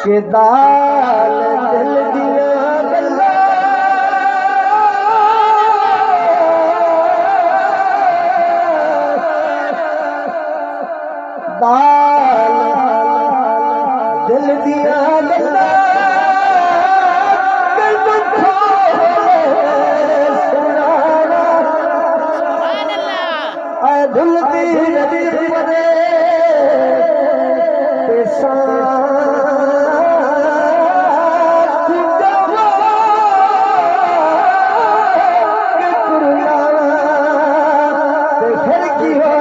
के दाल दिल दिया गल्ला दाल दिल दिया गल्ला धुलती नदी परे फिर की हो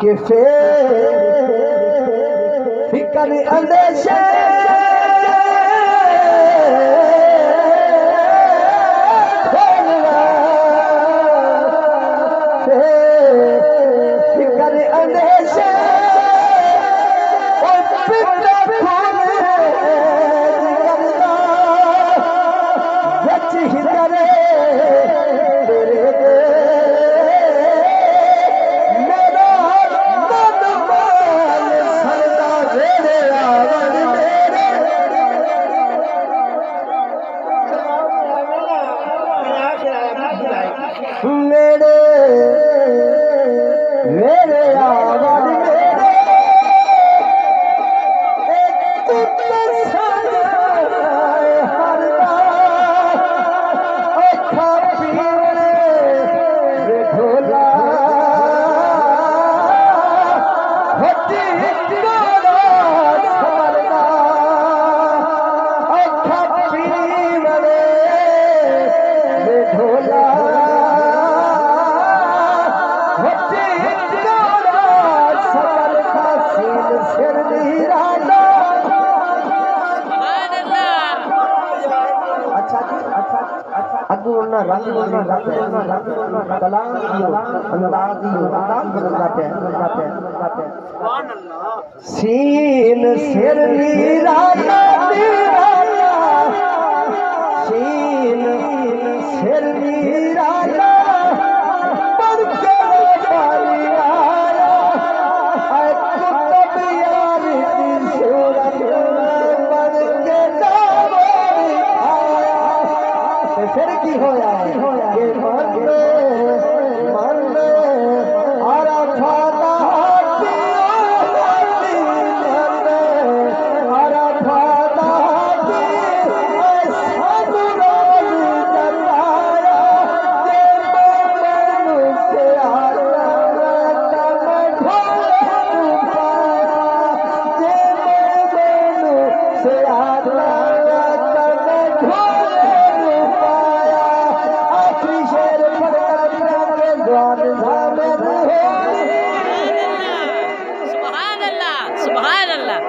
के फिकर अंदेशे फिकर अंदेशे मेरे आवाज सीन सिर नीराना सीन सिर नीराना पर के पानी आया कुतुब यार की सूरत पर के नाम आया फिर की होया के मन आराफात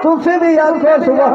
तुझसे भी आंखों सुबह